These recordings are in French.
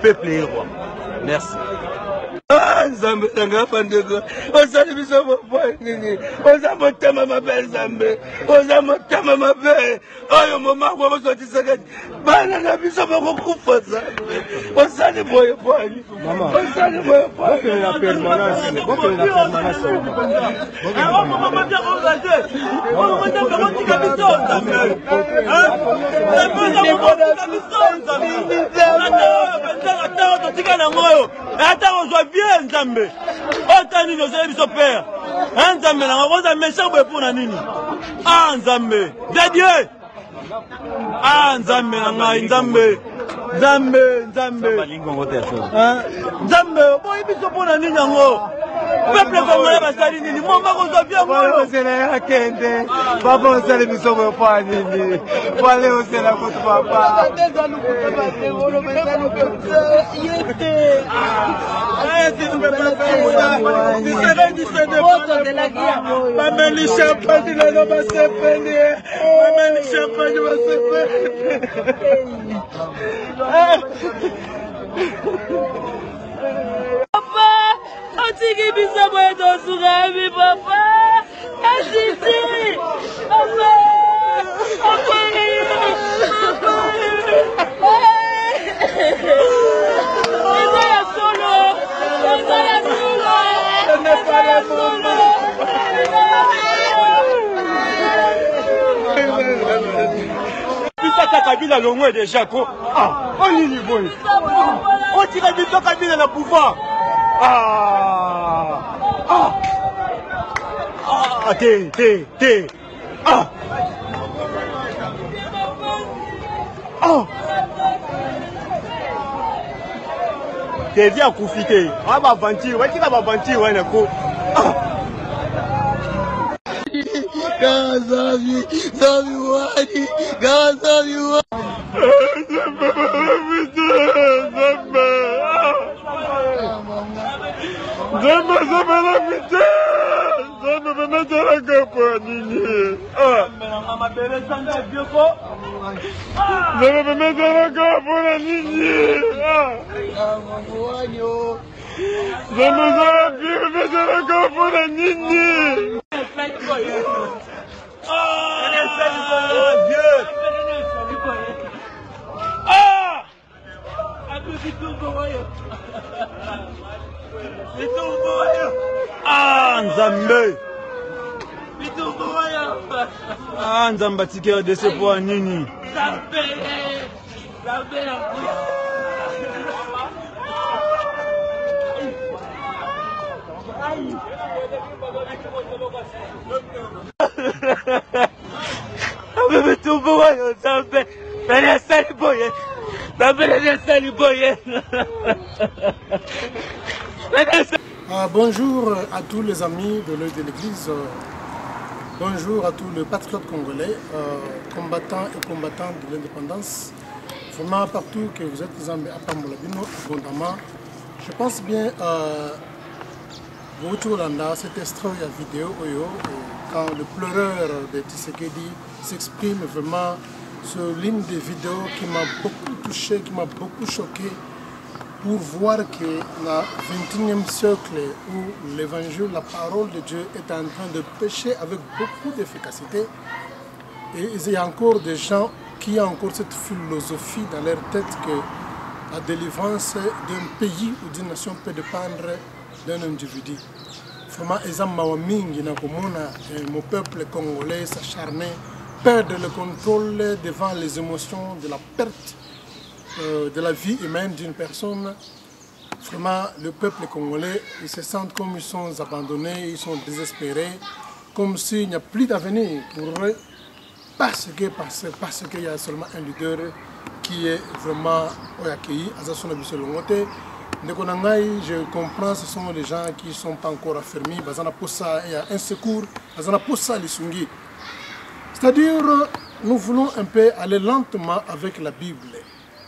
peuple est roi. Merci. Nzambe nanga pandeko osali biso boponi ozamo tema mabe Nzambe ozamo tema mabe oyo mama kwa bosoti sekedi bana na biso bokufa Nzambe osali boye poni osali boye poni la permanence bokele la permanence awa mama bia ko zaje o mata ko tika biso Nzambe Nzambe otani no zeli biso père Nzambe na ngoza méchant boye pona nini Nzambe Dieu Nzambe na ngai Nzambe boye biso pona nini yango peuple congolais basali nini moma kozwa bien ngoyo osela akende papa osali biso boye nini wale osela kutu papa Otiki bisa boye tosurami papa asisi papa eza ya solo bisaka Kabila longwe déjà ko on nini boye on tire biso Kabila na pouvoir Devi akufite aba vanti watika ba vanti wana ko Gazavi wani Gazavi wani Nzambe Nzamba tikere de ce point nini Bonjour à tous les amis de l'œil de l'église, bonjour à tous les patriotes congolais, combattants et combattantes de l'indépendance, vraiment partout que vous êtes, abondamment. Je pense bien à cet extrait vidéo quand le pleureur de Tshisekedi s'exprime vraiment sur l'une des vidéos qui m'a beaucoup touché, qui m'a beaucoup choqué, pour voir que dans le XXIe siècle où l'évangile, la parole de Dieu est en train de prêcher avec beaucoup d'efficacité, et il y a encore des gens qui ont encore cette philosophie dans leur tête que la délivrance d'un pays ou d'une nation peut dépendre d'un individu. Vraiment, mon peuple congolais s'acharné, perdre le contrôle devant les émotions de la perte de la vie humaine d'une personne. Vraiment, le peuple congolais, ils se sentent comme ils sont abandonnés, ils sont désespérés, comme s'il n'y a plus d'avenir pour eux, parce qu'il y a seulement un leader qui est vraiment accueilli à Zassona Bissolongote. Je comprends, ce sont les gens qui ne sont pas encore affermis, il y a un secours, c'est-à-dire, nous voulons un peu aller lentement avec la Bible.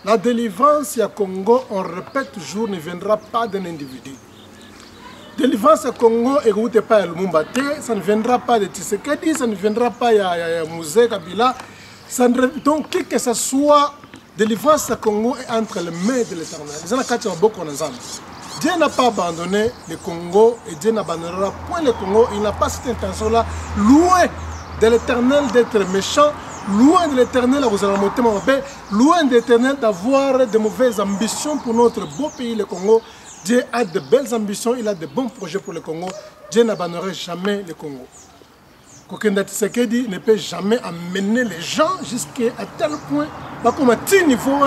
La délivrance à Congo, on répète toujours, ne viendra pas d'un individu. Délivrance à Congo, écoutez pas le Mumbate, ça ne viendra pas de Tshisekedi, ça ne viendra pas de Mouzé Kabila. Donc, que ce soit délivrance à Congo est entre les mains de l'Éternel. Dieu n'a pas abandonné le Congo et Dieu n'abandonnera point le Congo. Il n'a pas cette intention-là, loin de l'Éternel d'être méchant, loin de l'Éternel à vous monter mon paix, loin de l'Éternel d'avoir de mauvaises ambitions pour notre beau pays, le Congo. Dieu a de belles ambitions, il a de bons projets pour le Congo. Dieu n'abandonnera jamais le Congo. Kokenda Tshisekedi ne peut jamais amener les gens jusqu'à tel point, comme à tel niveau,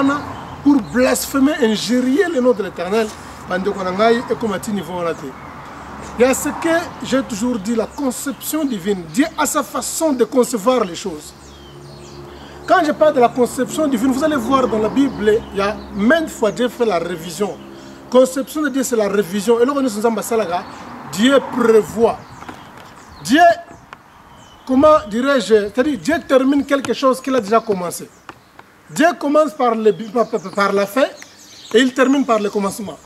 pour blasphémer, injurier le nom de l'Éternel. Et comme à tel niveau, il y a ce que j'ai toujours dit, la conception divine. Dieu a sa façon de concevoir les choses. Quand je parle de la conception divine, vous allez voir dans la Bible, il y a maintes fois Dieu fait la révision. Conception de Dieu, c'est la révision. Et là, nous sommes en Dieu prévoit. Dieu, comment dirais-je, c'est-à-dire Dieu termine quelque chose qu'il a déjà commencé. Dieu commence par la fin et il termine par le commencement.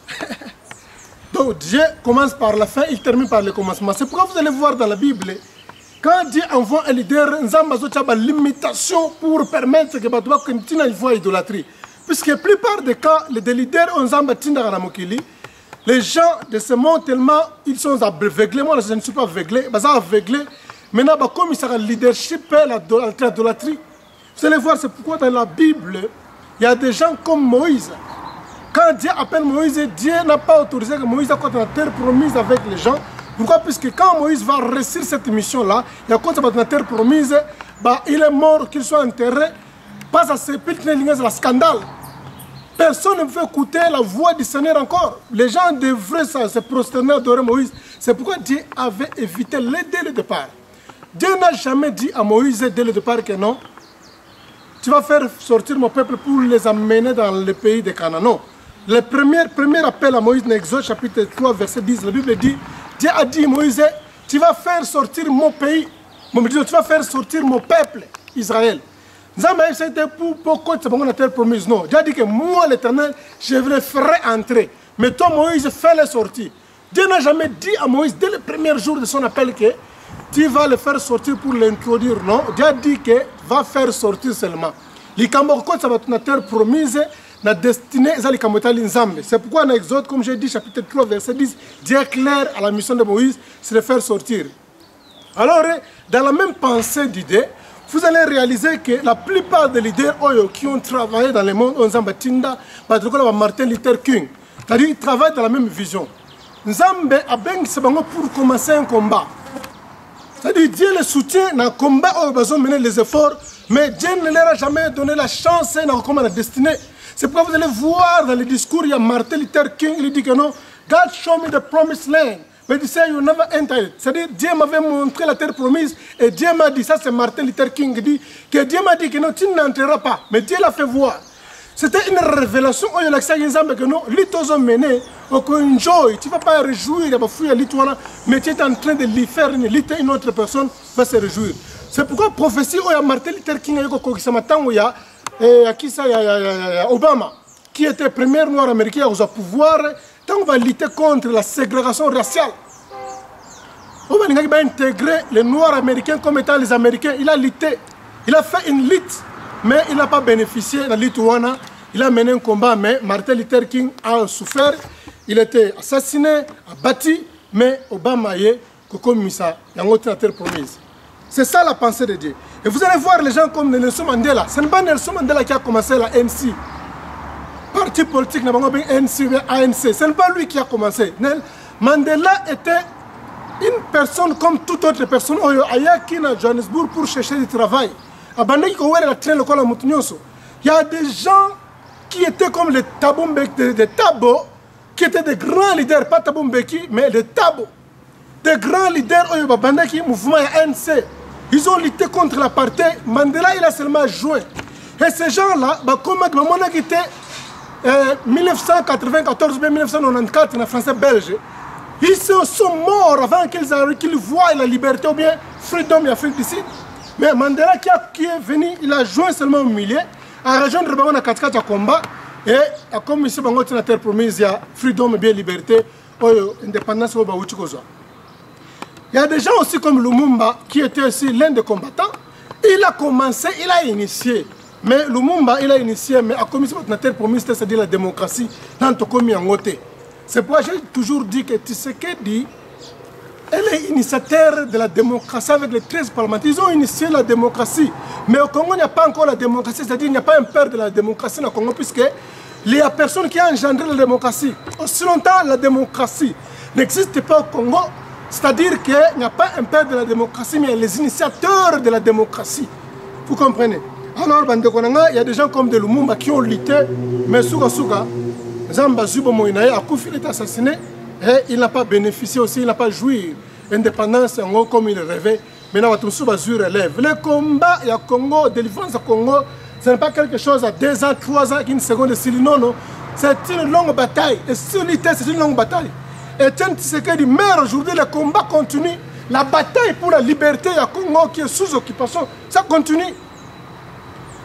Donc Dieu commence par la fin, il termine par le commencement. C'est pourquoi vous allez voir dans la Bible, quand Dieu envoie un leader, il y a une limitation pour permettre que les gens idolâtrie. Puisque la plupart des cas, les leaders ont les gens de ce monde tellement ils sont aveuglés. Moi je ne suis pas aveuglé, maintenant comme il y a le leadership et l'idolâtrie. Vous allez voir, c'est pourquoi dans la Bible, il y a des gens comme Moïse. Quand Dieu appelle Moïse, Dieu n'a pas autorisé que Moïse accorde la terre promise avec les gens. Pourquoi? Puisque quand Moïse va réussir cette mission-là, il y a quoi la terre promise, il est mort, qu'il soit enterré, pas à sépulcre, c'est un scandale. Personne ne veut écouter la voix du Seigneur encore. Les gens devraient se prosterner, adorer Moïse. C'est pourquoi Dieu avait évité dès le départ. Dieu n'a jamais dit à Moïse dès le départ que non, tu vas faire sortir mon peuple pour les amener dans le pays de Canaan. Non. Le premier appel à Moïse, dans Exode chapitre 3, verset 10, la Bible dit, Dieu a dit à Moïse, tu vas faire sortir mon pays, tu vas faire sortir mon peuple, Israël. C'était pour la terre promise. Non, Dieu a dit que moi, l'Éternel, je le ferai entrer. Mais toi, Moïse, fais-le sortir. Dieu n'a jamais dit à Moïse, dès le premier jour de son appel, que tu vas le faire sortir pour l'introduire. Non, Dieu a dit que va faire sortir seulement. Les Cambodgiens, ça va être une terre promise, la destinée, c'est pourquoi dans Exode, comme j'ai dit, chapitre 3, verset 10, Dieu est clair à la mission de Moïse, c'est de faire sortir. Alors, dans la même pensée d'idée, vous allez réaliser que la plupart des leaders qui ont travaillé dans le monde, Martin Luther King, c'est-à-dire qu'ils travaillent dans la même vision. Nzambe a bien pour commencer un combat. C'est-à-dire Dieu les soutient dans le combat où ils ont mené les efforts, mais Dieu ne leur a jamais donné la chance dans la destinée. C'est pourquoi vous allez voir dans le discours, il y a Martin Luther King, il dit que non, God show me the promised land. Mais il dit, you never enter it. C'est-à-dire, Dieu m'avait montré la terre promise et Dieu m'a dit, ça c'est Martin Luther King qui dit, que Dieu m'a dit que non, tu n'entreras pas. Mais Dieu l'a fait voir. C'était une révélation. Oh, il y a que non, l'itozo mené, enjoy, tu ne vas pas réjouir, il va fouiller l'itoana, mais tu es en train de lui faire une autre personne va se réjouir. C'est pourquoi prophétie, il y a Martin Luther King, il y a Obama, qui était premier noir américain au pouvoir. Quand on va lutter contre la ségrégation raciale, on va intégrer les Noirs américains comme étant les Américains. Il a lutté, il a fait une lutte, mais il n'a pas bénéficié de la lutte. Il a mené un combat, mais Martin Luther King a souffert. Il a été assassiné, abattu, mais Obama est comme ça, il y a une autre terre promise. C'est ça la pensée de Dieu. Et vous allez voir les gens comme Nelson Mandela. Ce n'est pas Nelson Mandela qui a commencé la ANC. Parti politique, ANC, ce n'est pas lui qui a commencé. Mandela était une personne comme toute autre personne. Il y a qui à Johannesburg pour chercher du travail. Il y a des gens qui étaient comme les Thabo Mbeki, des Thabo, qui étaient des grands leaders, pas Thabo Mbeki, mais des Thabo. Des grands leaders du mouvement ANC. Ils ont lutté contre l'apartheid. Mandela, il a seulement joué. Et ces gens-là, comme on a quitté 1994-1994 en français-belge, ils sont morts avant qu'ils voient la liberté ou bien freedom et Afrique du Sud. Mais Mandela qui est venu, il a joué seulement au milieu, a rejoindre le Katika de combat, et comme ici, il y a terre promise, il y a freedom et bien liberté, indépendance. Il y a des gens aussi comme Lumumba, qui était aussi l'un des combattants. Il a commencé, il a initié Mais Lumumba, il a initié, mais a commis notre terre promise, c'est-à-dire la démocratie, dans le commis en côté. C'est pourquoi j'ai toujours dit que Tshisekedi, elle est initiateur de la démocratie avec les 13 parlementaires. Ils ont initié la démocratie. Mais au Congo, il n'y a pas encore la démocratie, c'est-à-dire qu'il n'y a pas un père de la démocratie au Congo, puisqu'il y a personne qui a engendré la démocratie. Aussi longtemps, la démocratie n'existe pas au Congo, c'est-à-dire qu'il n'y a pas un père de la démocratie, mais il y a les initiateurs de la démocratie. Vous comprenez? Alors, il y a des gens comme de Lumumba qui ont lutté, mais Souga, Zamba Zubo Moïnaï, Akoufi est assassiné. Et il n'a pas bénéficié aussi, il n'a pas joui l'indépendance comme il rêvait. Maintenant, tout le monde relève. Le combat, il y a Congo, délivrance au Congo, ce n'est pas quelque chose à 2 ans, 3 ans, une seconde de Sili. Non, non. C'est une longue bataille. Et c'est une longue bataille. Et tant que c'est que mais aujourd'hui, le combat continue. La bataille pour la liberté à Congo qui est sous occupation, ça continue.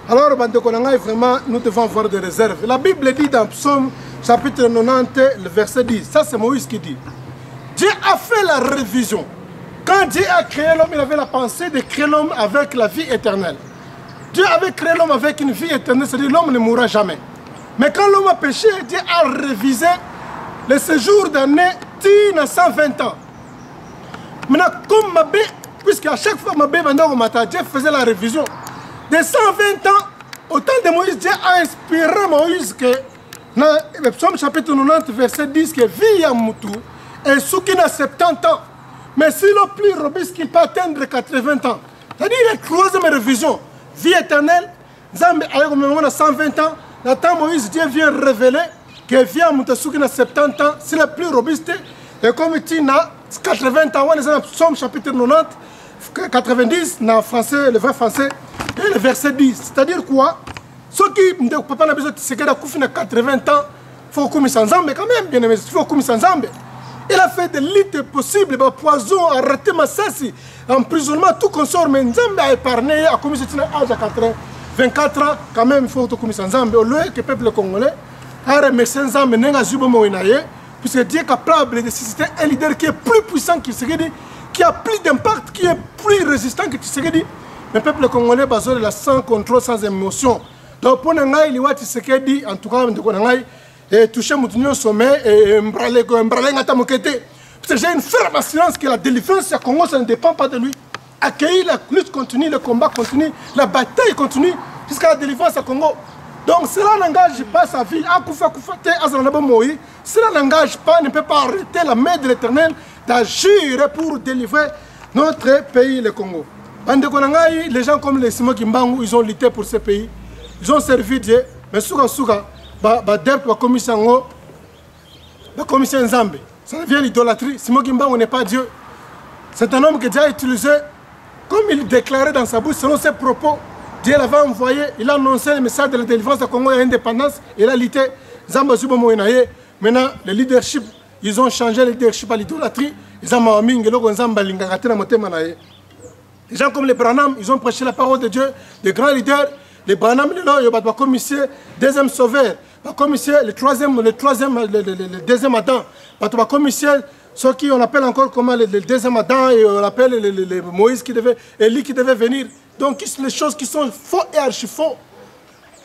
Alors, vraiment, nous devons avoir des réserves. La Bible dit dans Psaume chapitre 90, le verset 10. Ça, c'est Moïse qui dit. Dieu a fait la révision. Quand Dieu a créé l'homme, il avait la pensée de créer l'homme avec la vie éternelle. Dieu avait créé l'homme avec une vie éternelle, c'est-à-dire l'homme ne mourra jamais. Mais quand l'homme a péché, Dieu a révisé le séjour d'année à 120 ans. Maintenant, comme Mabé, puisque à chaque fois Mabé Dieu faisait la révision, de 120 ans, au temps de Moïse, Dieu a inspiré Moïse que dans le psaume chapitre 90, verset 10, que vie à Moutou est sous qui n'a 70 ans. Mais si le plus robuste qu'il peut atteindre 80 ans, c'est-à-dire la troisième révision, vie éternelle, Zambé a 120 ans, le temps Moïse, Dieu vient révéler que vie à Moutou sous qui n'a 70 ans, c'est le plus robuste, et comme il a 80 ans, on est dans le psaume chapitre 90, 90, dans le français, le vrai français, et le verset 10. C'est-à-dire quoi? Ceux qui ne peuvent pas besoin de se faire 80 ans, il faut couper sans zambe quand même, bien aimé, il faut couper sans zambe. Il a fait des luttes possibles, des poisons, arrêter ma sessie, emprisonnement, tout consort, mais Nzambe a épargné, a commis cet âge à 24 ans, quand même, il faut couper sans zambe. Au lieu que le peuple congolais a remercié Nzambe, n'a pas moïnaye, puisque Dieu est capable de susciter un leader qui est plus puissant que Tshisekedi, qui a plus d'impact, qui est plus résistant que Tshisekedi. Le peuple congolais a besoin de la sans contrôle, sans émotion. Donc, pour nous, il y a Tshisekedi, en tout cas, et toucher mon sommet et embraler Ngatamokete. J'ai une ferme assurance que la délivrance du Congo, ça ne dépend pas de lui. Accueillir la lutte continue, le combat continue, la bataille continue jusqu'à la délivrance du Congo. Donc, cela n'engage pas sa vie. Cela n'engage pas, ne peut pas arrêter la main de l'Éternel d'agir pour délivrer notre pays, le Congo. Les gens comme les Simo Kimbangu, ils ont lutté pour ce pays. Ils ont servi Dieu. Mais souga, la commission Nzambe. Ça devient l'idolâtrie. Simo Kimbangu n'est pas Dieu. C'est un homme que Dieu a utilisé, comme il déclarait dans sa bouche, selon ses propos. Dieu l'avait envoyé, il a annoncé le message de la délivrance de Congo et l'indépendance. Il a lutté. Zamba Zubo Moïnaye. Maintenant, le leadership, ils ont changé le leadership à l'idolâtrie. Ils ont mis des gens comme les Branham, ils ont prêché la parole de Dieu, des grands leaders. Les Branham, le commissaire, deuxième sauveur, le deuxième Adam, le commissaire, ceux qui on appelle encore comment le deuxième Adam, et on appelle le Moïse qui devait, Élie qui devait venir. Donc, les choses qui sont faux et archi faux.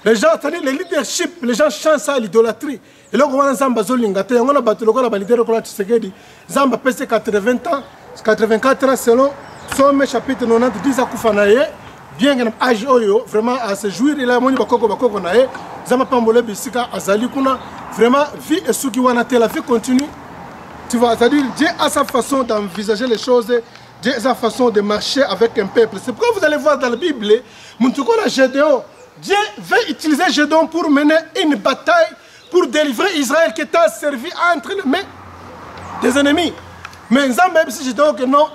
Les gens, c'est-à-dire le leadership, les gens chantent ça à l'idolâtrie. Et là, on a Zamba Zolingate, on a battu le leader de Tshisekedi. Zamba pèse 80 ans, 84 ans selon Somme chapitre 90, 10 à Koufanaye. Bien qu'il âge vraiment à se jouir, il a moni bakoko nae. Zamba Pambole Bissika Azali Kuna. Vraiment, vie et ceux qui vont la vie continue. Tu vois, c'est-à-dire Dieu a sa façon d'envisager les choses. Dieu a sa façon de marcher avec un peuple. C'est pourquoi vous allez voir dans la Bible, Gédéon. Dieu veut utiliser Gédéon pour mener une bataille, pour délivrer Israël qui était servi entre les mains des ennemis. Mais même si Gédéon que non,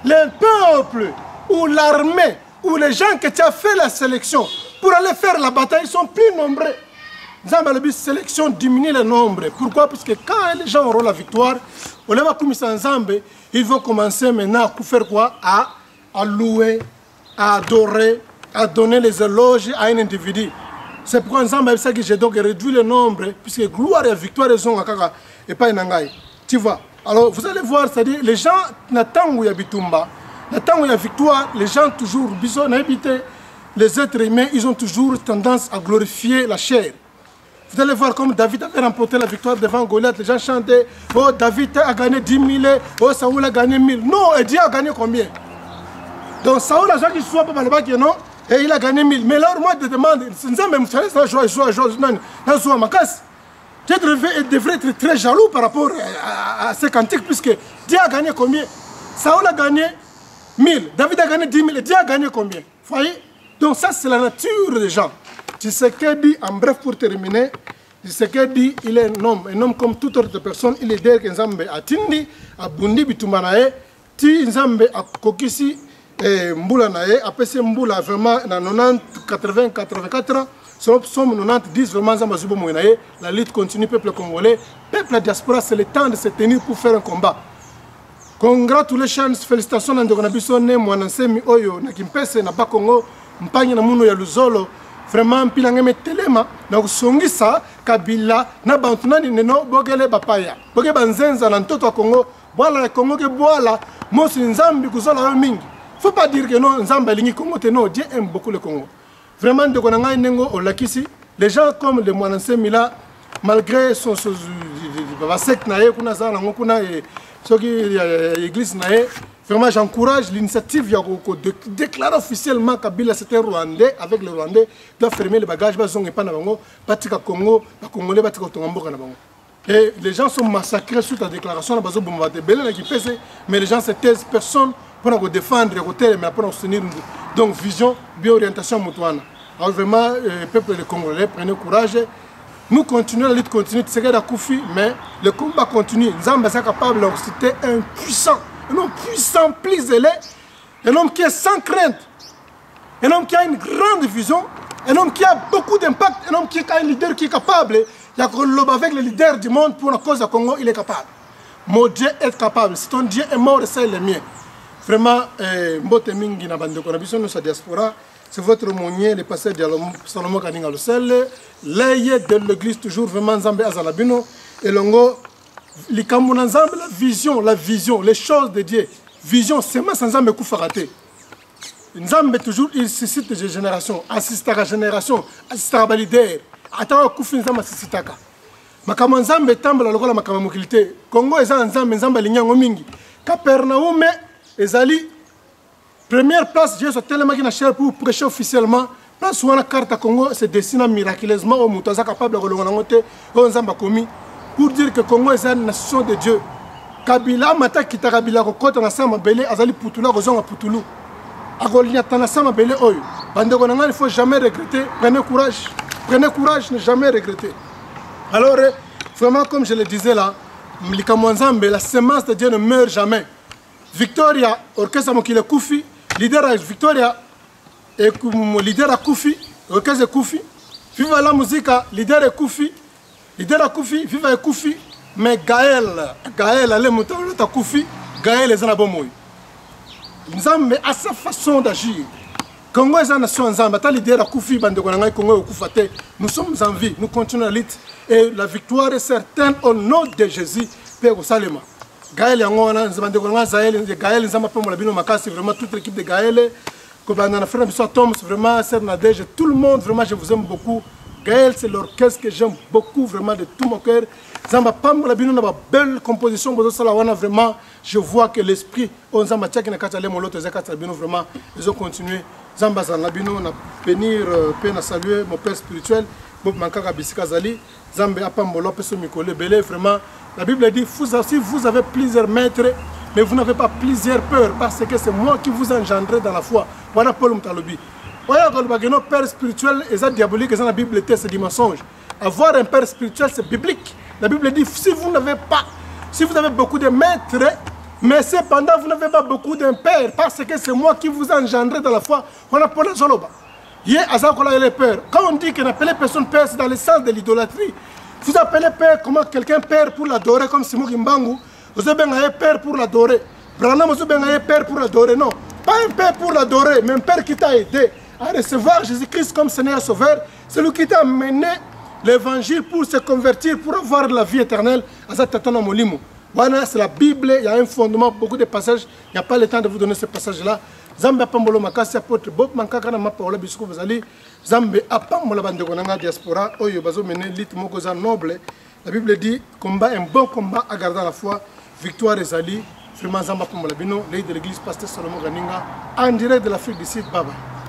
le peuple ou l'armée ou les gens qui ont fait la sélection pour aller faire la bataille sont plus nombreux. La sélection diminue le nombre. Pourquoi? Parce que quand les gens auront la victoire, on va commencer ensemble, ils vont commencer maintenant à faire quoi? À louer, à adorer, à donner les éloges à un individu. C'est pourquoi ensemble, c'est que j'ai donc réduit le nombre, puisque gloire et victoire sont à Kaka et pas Nangai. Tu vois? Alors vous allez voir, c'est-à-dire les gens n'attendent où il y a Bitumba, n'attendent où il y a victoire, les gens toujours bisous n'habitent. les êtres humains, ils ont toujours tendance à glorifier la chair. Vous allez voir comme David avait remporté la victoire devant Goliath. Les gens chantaient, oh David a gagné 10 000, oh Saoul a gagné 1000. Non, et Dieu a gagné combien? Donc Saoul a déjà dit soit pas le non, et il a gagné 1000. Mais là, moi, je demande, c'est même ça, joie, Dieu devrait être très jaloux par rapport à ces cantiques, puisque Dieu a gagné combien? Saoul a gagné 1000, David a gagné 10 000, et Dieu a gagné combien? Vous voyez? Donc ça, c'est la nature des gens. Tshisekedi, en bref, pour terminer, Tshisekedi, il est un homme comme toute autre personne. Il est derrière que Nzambe a tindi, a bundi bitumanae, ti Nzambe a kokisi mbula nae, a pese mbula vraiment dans 90, 80, 84 ans. Somme 90, 10 vraiment Nzambe zubo mwenae. La lutte continue, peuple congolais, peuple la diaspora, c'est le temps de se tenir pour faire un combat. Congratulations, félicitations à Ndonabisone, Mwanansemi Oyo, Nakimpese, Naba Congo, Mpanye na Muno ya Luzolo. Vraiment, pilangeme telema, na kusongisa kabila, na bantunani neno, bogele bapaya. Boge banzenza na ntoto wa Congo, boala ya Congo ke boala, mosi Nzambi kuzola yo mingi. Faut pas dire que non, Nzambi alingi Congo te non, Dieu aime beaucoup le Congo. Vraiment, de konanga nengo olakisi, les gens comme le Mwanansemi là, malgré son secte nae, kuna za nango kuna l'église nae, vraiment, j'encourage l'initiative de déclarer officiellement Kabila c'était Rwandais, avec les Rwandais, doit fermer les bagages, et les gens sont massacrés suite à la déclaration, mais les gens se taisent, personne pour défendre, mais pour soutenir donc vision, bio-orientation moutouana. Alors vraiment, peuple de Congolais, prenez courage. Nous continuons, la lutte continue, mais le combat continue. Nzambe est capable de citer un puissant. Un homme puissant, plus zélé, un homme qui est sans crainte, un homme qui a une grande vision, un homme qui a beaucoup d'impact, un homme qui a un leader qui est capable. Il y a avec les leaders du monde pour la cause du Congo, il est capable. Mon Dieu est capable. Si ton Dieu est mort, c'est le mien. Vraiment, Mbote Mingi na bande konabison nous sa diaspora, c'est votre monnier, le pasteur de Salomon Kaninga Lucelle, l'aïe de l'église toujours vraiment Nzambe Azalabino, et longo. La vision, les choses de Dieu. Vision, c'est moi sans Nzambe Koufarate. Nzambe toujours, il suscite de génération, assiste à la génération, assiste à la leader. Attends, Koufi Nzambe assistaka. Makama Nzambe tambe la lokola makama mokilité. Congo eza Nzambe, Nzambe linyango mingi. Capernaum ezali première place, Dieu soit tellement qui n'a cher pour prêcher officiellement. Place où on a carte à Congo se dessine miraculeusement au Moutaza capable de relongote au Nzamba commis. Pour dire que Congo est une nation de Dieu. Kabila mata kita Kabila kokota na sama belé azali putula kozonga putulu. Agolia tana sama belé oyo. Bande konanga il faut jamais regretter. Prenez courage, ne jamais regretter. Alors vraiment comme je le disais là, Mlikamwanzambe, la semence de Dieu ne meurt jamais. Victoria orchestre mokile Koufi, leader à Victoria et leader à Koufi, orchestre Koufi. Viva la musique, leader à Koufi. Leader à Koufi, viva Koufi, mais Gaël, allez monter à Koufi, Gaël est un abomoy. Nzambe a sa façon d'agir. Congo est une nation Nzambe, ta leader à Koufi, bande Konanga Congo au Koufate. Nous sommes en vie, nous continuons la lutte et la victoire est certaine au nom de Jésus. Père au Salema. Gaël Yangona, bande Konanga Zaël, Gaël Nzamba Pomo Labino Makasi, vraiment toute l'équipe de Gaël. Kobana frère Bissot Thomas, vraiment Sœur Nadège, tout le monde, vraiment je vous aime beaucoup. Gaël, c'est l'orchestre que j'aime beaucoup, vraiment de tout mon cœur. Zamba Pam Labino n'a pas belle composition, vraiment, je vois que l'esprit, on Zamba Tchak n'a qu'à aller mon lot, vraiment, ils ont continué. Zamba Zanabino, on a bénir, peine à saluer mon père spirituel, Bob Mankaka Bissikazali, Zamba Apambolo, Peso Mikole, Belé, vraiment. La Bible dit, si vous avez plusieurs maîtres, mais vous n'avez pas plusieurs peurs, parce que c'est moi qui vous engendrerai dans la foi. Voilà Paul Mutalobi. Un père spirituel est diabolique, dans la Bible, c'est du mensonge. Avoir un père spirituel, c'est biblique. La Bible dit, si vous avez beaucoup de maîtres, mais cependant vous n'avez pas beaucoup d'un père, parce que c'est moi qui vous engendrerai dans la foi. On a Paul Zoloba. Quand on dit qu'on appelle personne père, c'est dans le sens de l'idolâtrie. Vous appelez père comment quelqu'un père pour l'adorer, comme Simon Kimbangu. Vous avez un père pour l'adorer. Branham, vous avez un père pour l'adorer. Non, pas un père pour l'adorer, mais un père qui t'a aidé à recevoir Jésus-Christ comme Seigneur Sauveur. C'est lui qui t'a mené l'évangile pour se convertir, pour avoir la vie éternelle. Voilà, c'est la Bible, il y a un fondement, beaucoup de passages. Il n'y a pas le temps de vous donner ce passage-là. Zambe apambolo makasi apôtre Bob Mankaka na mapaola bisiko bazali Zambe apambola bandeko nanga diaspora oyo bazo mener lutte moko za noble. La Bible dit combat un bon combat à garder la foi, victoire ezali. Vraiment Zamba apambola bino, l'œil de l'église pasteur Salomon Ganinga en direct de l'Afrique du Sud. Baba.